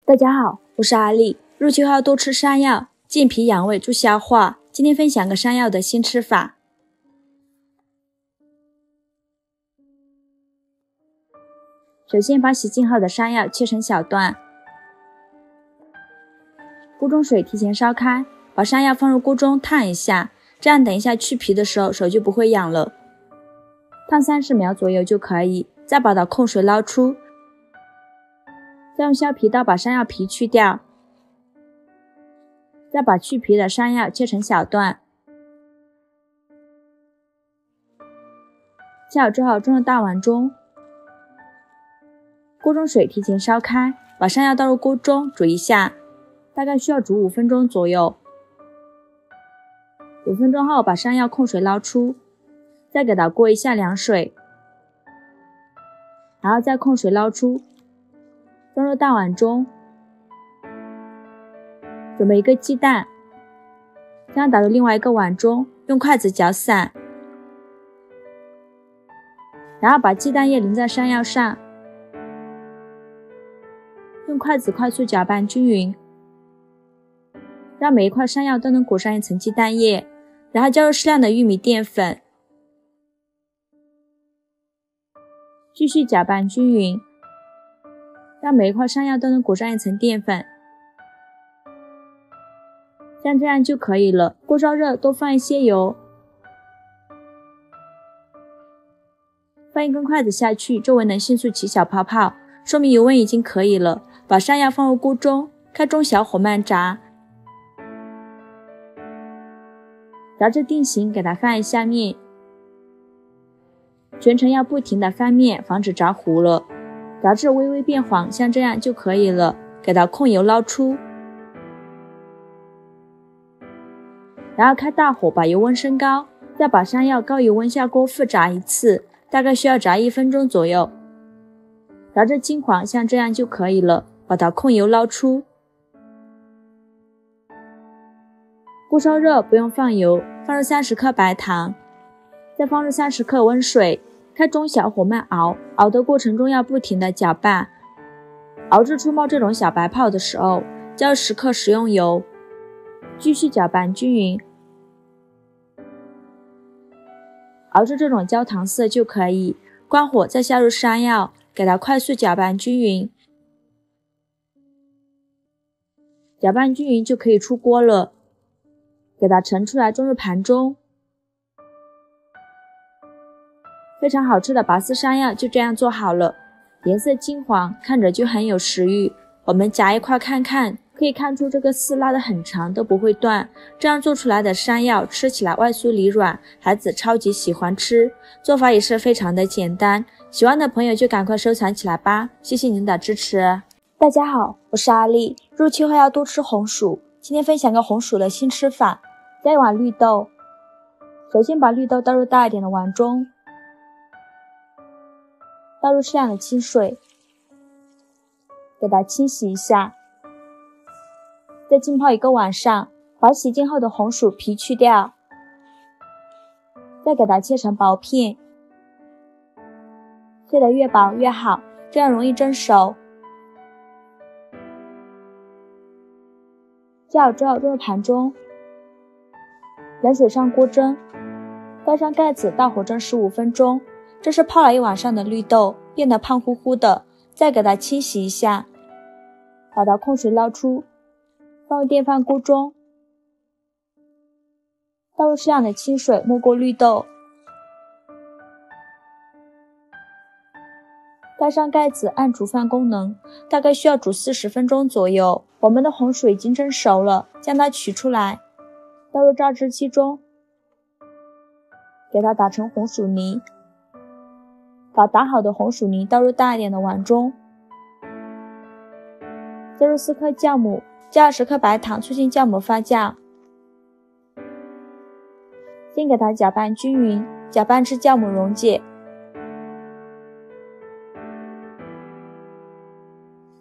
大家好，我是阿丽。入秋后要多吃山药，健脾养胃助消化。今天分享个山药的新吃法。首先把洗净后的山药切成小段，锅中水提前烧开，把山药放入锅中烫一下，这样等一下去皮的时候手就不会痒了。烫30秒左右就可以，再把它控水捞出，再用削皮刀把山药皮去掉，再把去皮的山药切成小段。切好之后装入大碗中，锅中水提前烧开，把山药倒入锅中煮一下，大概需要煮5分钟左右。5分钟后把山药控水捞出，再给它过一下凉水，然后再控水捞出，装入大碗中，准备1个鸡蛋，将它打入另外一个碗中，用筷子搅散，然后把鸡蛋液淋在山药上，用筷子快速搅拌均匀，让每一块山药都能裹上一层鸡蛋液，然后加入适量的玉米淀粉，继续搅拌均匀，让每一块山药都能裹上一层淀粉。像这样就可以了。锅烧热，多放一些油，放1根筷子下去，周围能迅速起小泡泡，说明油温已经可以了。把山药放入锅中，开中小火慢炸，炸至定型，给它翻一下面，全程要不停地翻面，防止炸糊了。炸至微微变黄，像这样就可以了，给它控油捞出，然后开大火把油温升高，再把山药高油温下锅复炸一次，大概需要炸1分钟左右，炸至金黄，像这样就可以了，把它控油捞出。锅烧热，不用放油，放入30克白糖，再放入30克温水，开中小火慢熬，熬的过程中要不停地搅拌，熬至出冒这种小白泡的时候，加入10克食用油，继续搅拌均匀，熬至这种焦糖色就可以，关火再下入山药，给它快速搅拌均匀。搅拌均匀就可以出锅了，给它盛出来装入盘中。非常好吃的拔丝山药就这样做好了，颜色金黄，看着就很有食欲。我们夹一块看看，可以看出这个丝拉得很长，都不会断。这样做出来的山药吃起来外酥里软，孩子超级喜欢吃。做法也是非常的简单，喜欢的朋友就赶快收藏起来吧，谢谢您的支持。大家好，我是阿丽。入秋后要多吃红薯，今天分享个红薯的新吃法。加1碗绿豆，首先把绿豆倒入大一点的碗中，倒入适量的清水，给它清洗一下，再浸泡1个晚上，把洗净后的红薯皮去掉，再给它切成薄片，切得越薄越好，这样容易蒸熟。切好之后装入盘中，冷水上锅蒸，盖上盖子，大火蒸15分钟。这是泡了1晚上的绿豆，变得胖乎乎的，再给它清洗一下，把它控水捞出，放入电饭锅中，倒入适量的清水，没过绿豆，盖上盖子，按煮饭功能，大概需要煮40分钟左右。我们的红薯已经蒸熟了，将它取出来，倒入榨汁机中，给它打成红薯泥。把打好的红薯泥倒入大一点的碗中，加入4克酵母，加20克白糖，促进酵母发酵。先给它搅拌均匀，搅拌至酵母溶解，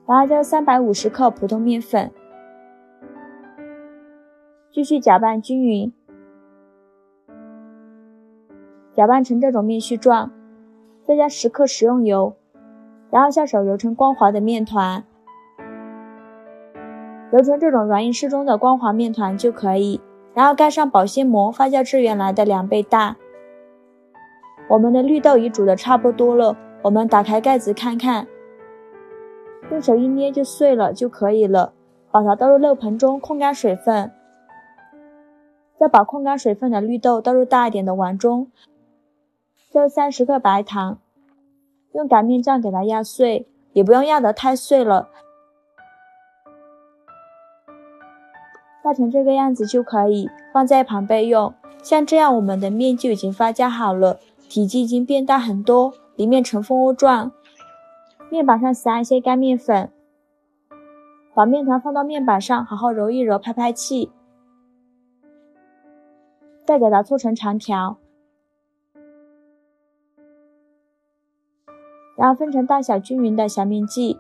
然后加入350克普通面粉，继续搅拌均匀，搅拌成这种面絮状，再加10克食用油，然后下手揉成光滑的面团，揉成这种软硬适中的光滑面团就可以，然后盖上保鲜膜，发酵至原来的2倍大。我们的绿豆已煮得差不多了，我们打开盖子看看，用手一捏就碎了就可以了。把它倒入漏盆中控干水分，再把控干水分的绿豆倒入大一点的碗中，加入30克白糖，用擀面杖给它压碎，也不用压得太碎了，压成这个样子就可以放在一旁备用。像这样我们的面就已经发酵好了，体积已经变大很多，里面呈蜂窝状。面板上撒一些干面粉，把面团放到面板上，好好揉一揉，拍拍气，再给它搓成长条，然后分成大小均匀的小面剂，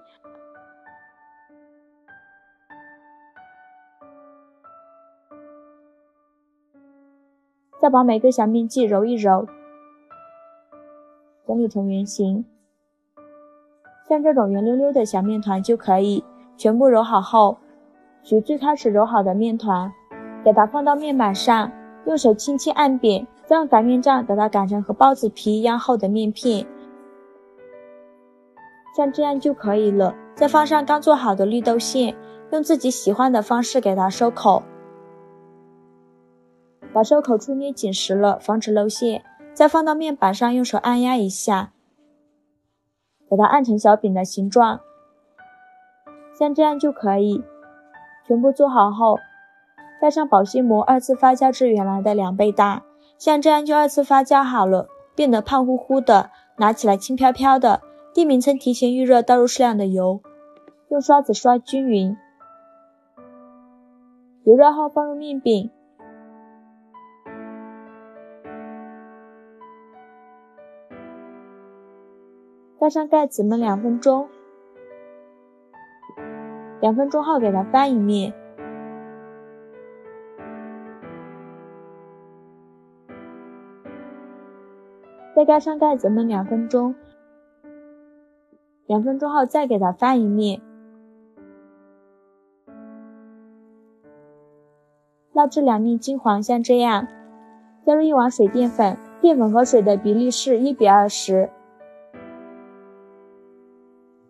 再把每个小面剂揉一揉，整理成圆形。像这种圆溜溜的小面团就可以。全部揉好后，取最开始揉好的面团，给它放到面板上，用手轻轻按扁，再用擀面杖给它擀成和包子皮一样厚的面片，像这样就可以了。再放上刚做好的绿豆馅，用自己喜欢的方式给它收口，把收口处捏紧实了，防止漏馅。再放到面板上，用手按压一下，给它按成小饼的形状，像这样就可以。全部做好后，盖上保鲜膜，2次发酵至原来的2倍大。像这样就2次发酵好了，变得胖乎乎的，拿起来轻飘飘的。地面层提前预热，倒入适量的油，用刷子刷均匀。油热后放入面饼，盖上盖子焖2分钟。2分钟后给它翻一面，再盖上盖子焖2分钟。2分钟后再给它翻一面，捞至两面金黄，像这样。加入1碗水淀粉，淀粉和水的比例是1:20，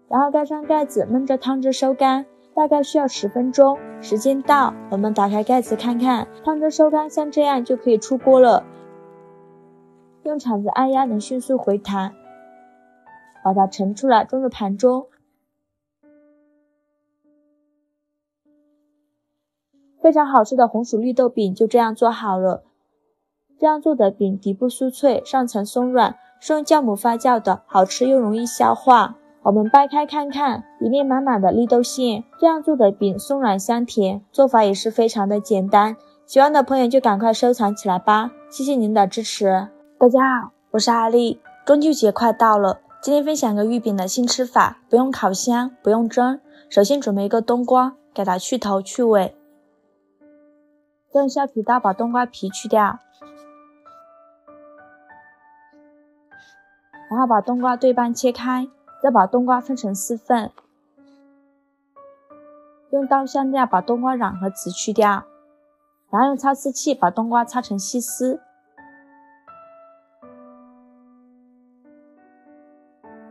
然后盖上盖子焖着汤汁收干，大概需要10分钟。时间到，我们打开盖子看看，汤汁收干，像这样就可以出锅了。用铲子按压能迅速回弹，把它盛出来，装入盘中。非常好吃的红薯绿豆饼就这样做好了。这样做的饼底部酥脆，上层松软，是用酵母发酵的，好吃又容易消化。我们掰开看看，里面满满的绿豆馅。这样做的饼松软香甜，做法也是非常的简单。喜欢的朋友就赶快收藏起来吧，谢谢您的支持。大家好，我是阿丽。中秋节快到了，今天分享个玉饼的新吃法，不用烤箱，不用蒸。首先准备一个冬瓜，给它去头去尾，再用削皮刀把冬瓜皮去掉，然后把冬瓜对半切开，再把冬瓜分成4份，用刀像这样把冬瓜瓤和籽去掉，然后用擦丝器把冬瓜擦成细丝。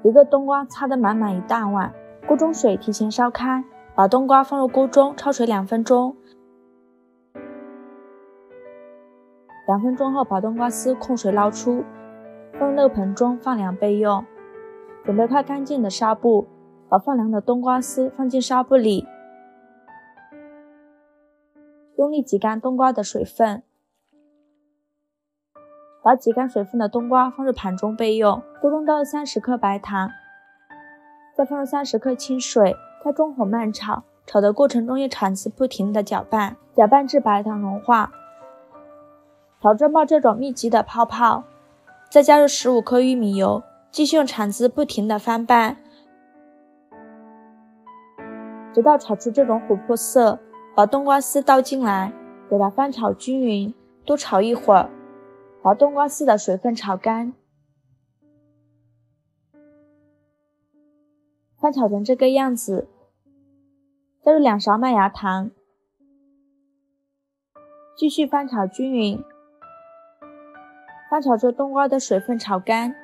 一个冬瓜擦得满满1大碗，锅中水提前烧开，把冬瓜放入锅中焯水2分钟。2分钟后把冬瓜丝控水捞出，放入漏盆中放凉备用。准备块干净的纱布，把放凉的冬瓜丝放进纱布里，用力挤干冬瓜的水分，把挤干水分的冬瓜放入盘中备用。锅中倒入30克白糖，再放入30克清水，开中火慢炒，炒的过程中用铲子不停地搅拌，搅拌至白糖融化，炒至冒这种密集的泡泡，再加入15克玉米油，继续用铲子不停地翻拌，直到炒出这种琥珀色。把冬瓜丝倒进来，给它翻炒均匀，多炒一会儿，把冬瓜丝的水分炒干。翻炒成这个样子，加入2勺麦芽糖，继续翻炒均匀，翻炒至冬瓜的水分炒干，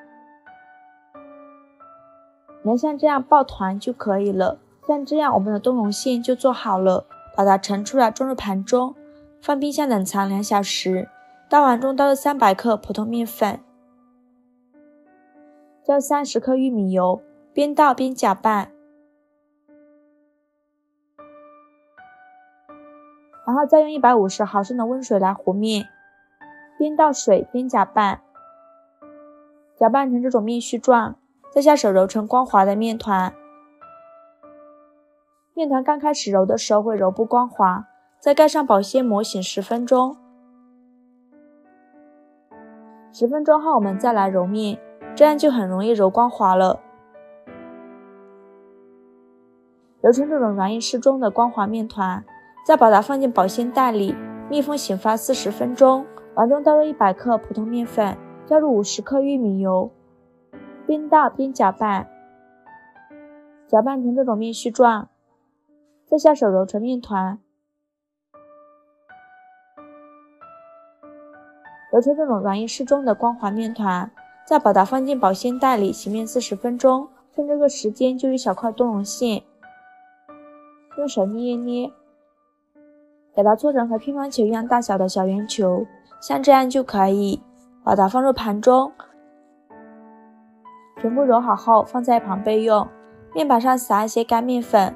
能像这样抱团就可以了。像这样我们的冬蓉馅就做好了，把它盛出来装入盘中，放冰箱冷藏2小时。大碗中倒入300克普通面粉，加入30克玉米油，边倒边搅拌，然后再用150毫升的温水来和面，边倒水边搅拌，搅拌成这种面絮状，再下手揉成光滑的面团。面团刚开始揉的时候会揉不光滑，再盖上保鲜膜醒10分钟。10分钟后我们再来揉面，这样就很容易揉光滑了。揉成这种软硬适中的光滑面团，再把它放进保鲜袋里，密封醒发40分钟。碗中倒入100克普通面粉，加入50克玉米油，边倒边搅拌，搅拌成这种面絮状，再下手揉成面团。揉成这种软硬适中的光滑面团，再把它放进保鲜袋里洗面40分钟。趁这个时间就一小块冬蓉馅，用手捏一捏，给它搓成和乒乓球一样大小的小圆球，像这样就可以。把它放入盘中，全部揉好后放在一旁备用。面板上撒一些干面粉，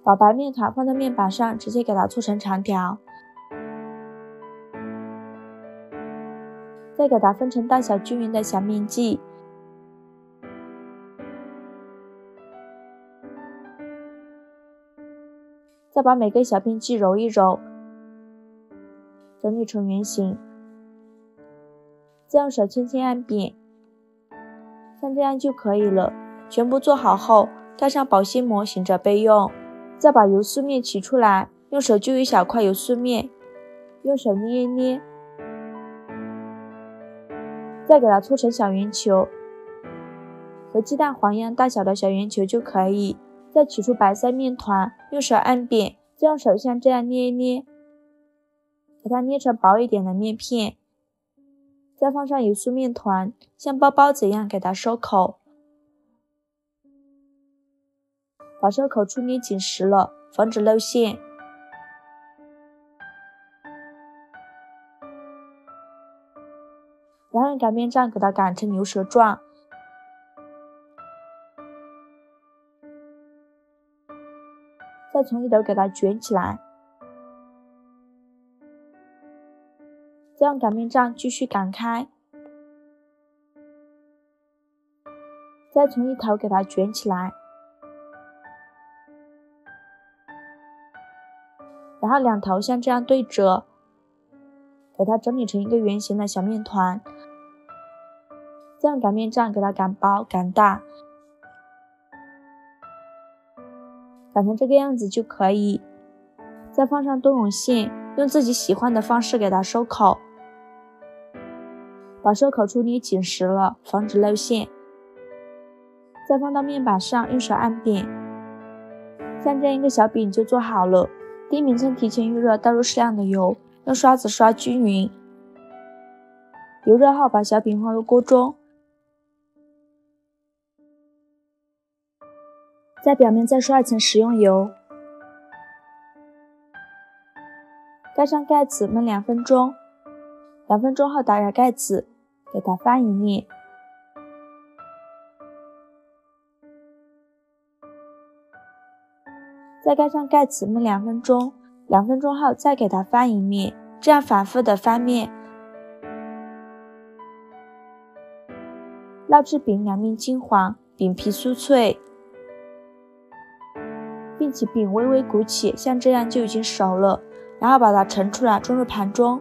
把白面团放在面板上，直接给它搓成长条。再给它分成大小均匀的小面剂，再把每个小面剂揉一揉，整理成圆形，再用手轻轻按扁，像这样就可以了。全部做好后，盖上保鲜膜醒着备用。再把油酥面取出来，用手揪一小块油酥面，用手捏一捏，再给它搓成小圆球，和鸡蛋黄一样大小的小圆球就可以。再取出白色面团，用手按扁，再用手像这样捏一捏，给它捏成薄一点的面片，再放上油酥面团，像包包子一样给它收口，把收口处捏紧实了，防止露馅。然后用擀面杖给它擀成牛舌状，再从一头给它卷起来，再用擀面杖继续擀开，再从一头给它卷起来，然后两头像这样对折，给它整理成一个圆形的小面团。再用擀面杖给它擀薄擀大，擀成这个样子就可以。再放上冬蓉馅，用自己喜欢的方式给它收口，把收口处捏紧实了，防止露馅。再放到面板上，用手按扁，像这样一个小饼就做好了。低米甑提前预热，倒入适量的油，用刷子刷均匀。油热后，把小饼放入锅中，在表面再刷一层食用油，盖上盖子焖2分钟。2分钟后打开盖子，给它翻一面，再盖上盖子焖2分钟。2分钟后再给它翻一面，这样反复的翻面，烙制饼两面金黄，饼皮酥脆，并且饼微微鼓起，像这样就已经熟了。然后把它盛出来，装入盘中。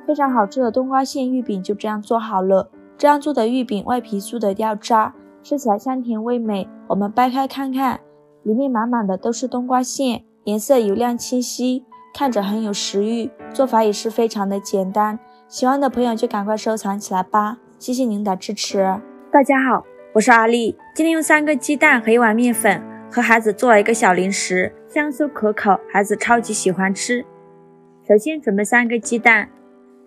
非常好吃的冬瓜馅玉饼就这样做好了。这样做的玉饼外皮酥的掉渣，吃起来香甜味美。我们掰开看看，里面满满的都是冬瓜馅，颜色油亮清晰，看着很有食欲，做法也是非常的简单。喜欢的朋友就赶快收藏起来吧，谢谢您的支持。大家好，我是阿丽，今天用3个鸡蛋和1碗面粉和孩子做了一个小零食，香酥可口，孩子超级喜欢吃。首先准备3个鸡蛋，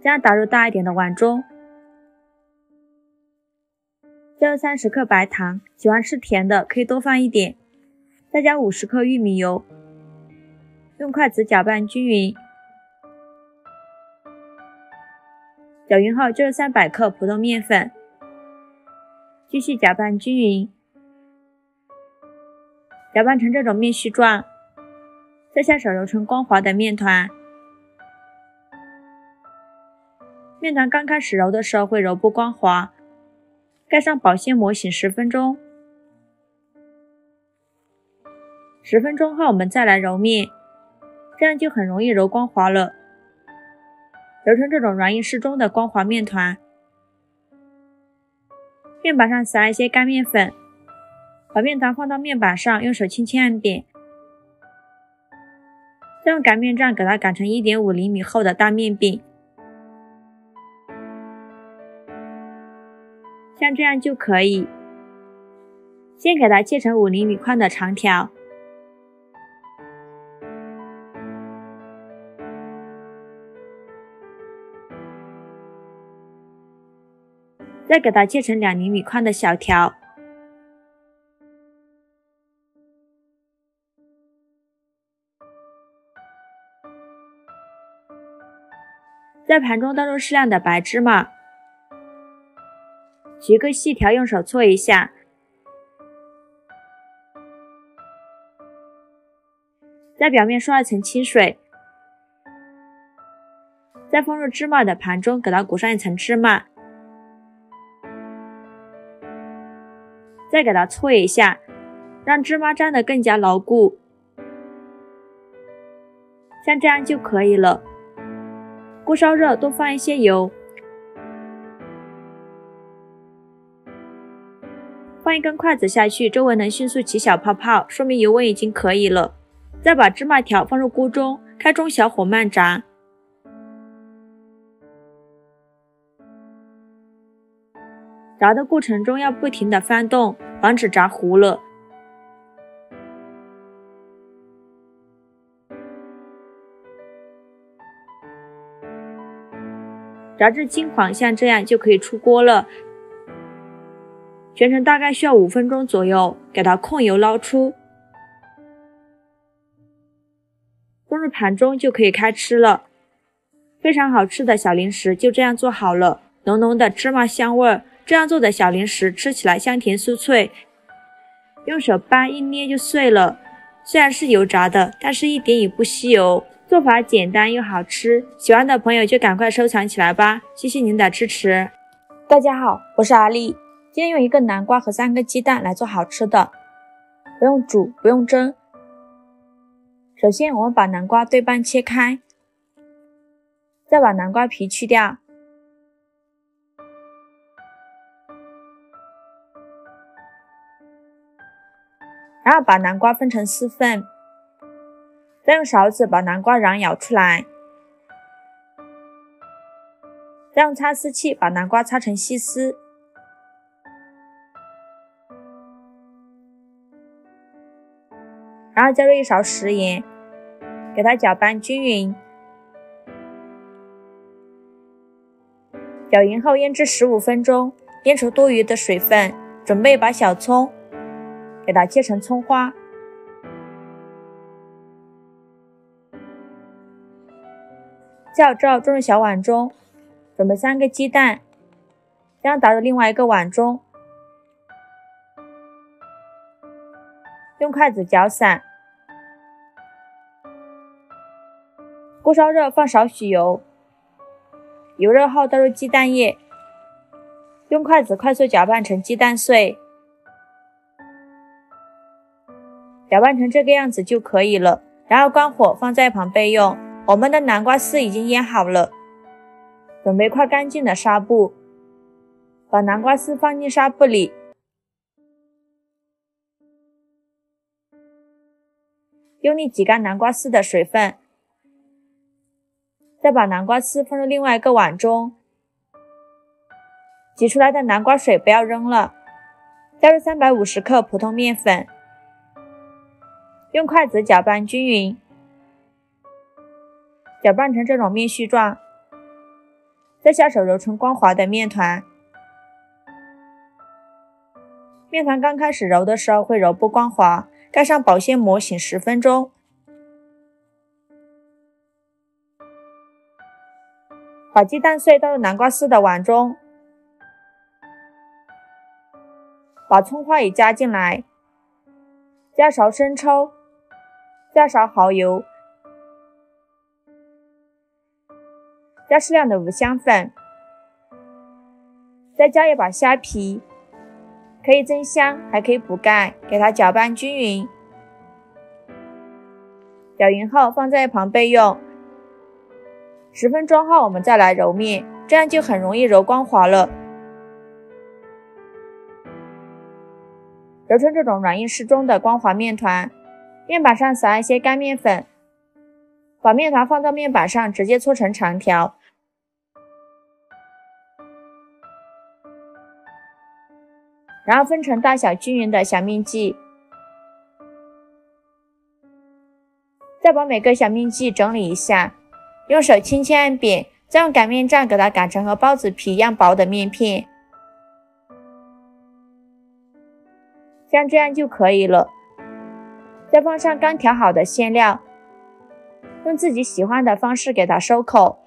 将打入大一点的碗中，加入30克白糖，喜欢吃甜的可以多放一点，再加50克玉米油，用筷子搅拌均匀。搅匀后就是300克普通面粉，继续搅拌均匀，搅拌成这种面絮状，再下手揉成光滑的面团。面团刚开始揉的时候会揉不光滑，盖上保鲜膜醒10分钟。10分钟后我们再来揉面，这样就很容易揉光滑了。揉成这种软硬适中的光滑面团。面板上撒一些干面粉，把面团放到面板上，用手轻轻按点，再用擀面杖给它擀成 1.5 厘米厚的大面饼，像这样就可以。先给它切成5厘米宽的长条，再给它切成2厘米宽的小条，在盘中倒入适量的白芝麻，取一个细条，用手搓一下，在表面刷一层清水，再放入芝麻的盘中，给它裹上一层芝麻，再给它搓一下，让芝麻粘得更加牢固，像这样就可以了。锅烧热，多放一些油，放一根筷子下去，周围能迅速起小泡泡，说明油温已经可以了。再把芝麻条放入锅中，开中小火慢炸。炸的过程中要不停地翻动，防止炸糊了。炸至金黄，像这样就可以出锅了。全程大概需要5分钟左右，给它控油捞出，放入盘中就可以开吃了。非常好吃的小零食就这样做好了，浓浓的芝麻香味儿，这样做的小零食吃起来香甜酥脆，用手掰一捏就碎了。虽然是油炸的，但是一点也不吸油，做法简单又好吃，喜欢的朋友就赶快收藏起来吧，谢谢您的支持。大家好，我是阿丽，今天用1个南瓜和3个鸡蛋来做好吃的，不用煮，不用蒸。首先我们把南瓜对半切开，再把南瓜皮去掉，然后把南瓜分成4份，再用勺子把南瓜瓤舀出来，再用擦丝器把南瓜擦成细丝，然后加入1勺食盐，给它搅拌均匀。搅匀后腌制15分钟，腌出多余的水分，准备把小葱给它切成葱花，切好之后装入小碗中，准备3个鸡蛋，将打入另外1个碗中，用筷子搅散。锅烧热，放少许油，油热后倒入鸡蛋液，用筷子快速搅拌成鸡蛋碎，搅拌成这个样子就可以了，然后关火放在一旁备用。我们的南瓜丝已经腌好了，准备一块干净的纱布，把南瓜丝放进纱布里，用力挤干南瓜丝的水分，再把南瓜丝放入另外1个碗中，挤出来的南瓜水不要扔了，加入350克普通面粉，用筷子搅拌均匀，搅拌成这种面絮状，再下手揉成光滑的面团。面团刚开始揉的时候会揉不光滑，盖上保鲜膜醒10分钟。把鸡蛋碎倒入南瓜丝的碗中，把葱花也加进来，加勺生抽，加勺蚝油，加适量的五香粉，再加一把虾皮，可以增香，还可以补钙，给它搅拌均匀。搅匀后放在一旁备用。10分钟后我们再来揉面，这样就很容易揉光滑了。揉成这种软硬适中的光滑面团，面板上撒一些干面粉，把面团放到面板上直接搓成长条。然后分成大小均匀的小面剂，再把每个小面剂整理一下，用手轻轻按扁，再用擀面杖给它擀成和包子皮一样薄的面片，像这样就可以了。再放上刚调好的馅料，用自己喜欢的方式给它收口，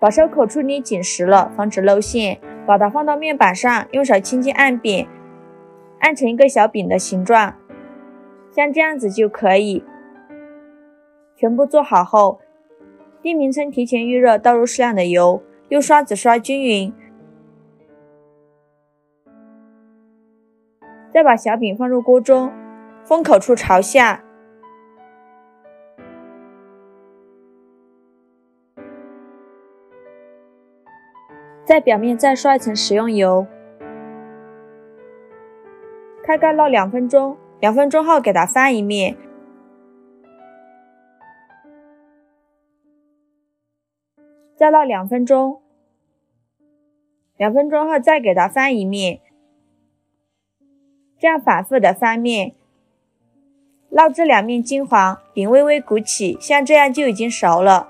把收口处捏紧实了，防止露馅。把它放到面板上，用手轻轻按扁，按成一个小饼的形状，像这样子就可以。全部做好后，电饼铛提前预热，倒入适量的油，用刷子刷均匀，再把小饼放入锅中，封口处朝下，在表面再刷一层食用油，开盖烙2分钟，2分钟后给它翻一面，再烙2分钟，2分钟后再给它翻一面，这样反复的翻面，烙至两面金黄，饼微微鼓起，像这样就已经熟了。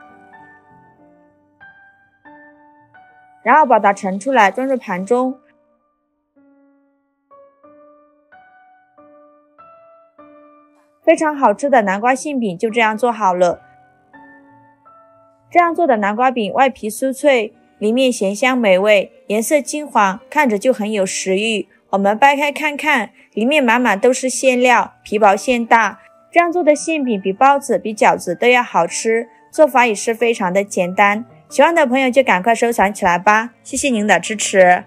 然后把它盛出来，装入盘中。非常好吃的南瓜馅饼就这样做好了。这样做的南瓜饼外皮酥脆，里面咸香美味，颜色金黄，看着就很有食欲。我们掰开看看，里面满满都是馅料，皮薄馅大。这样做的馅饼比包子、比饺子都要好吃，做法也是非常的简单。喜欢的朋友就赶快收藏起来吧，谢谢您的支持。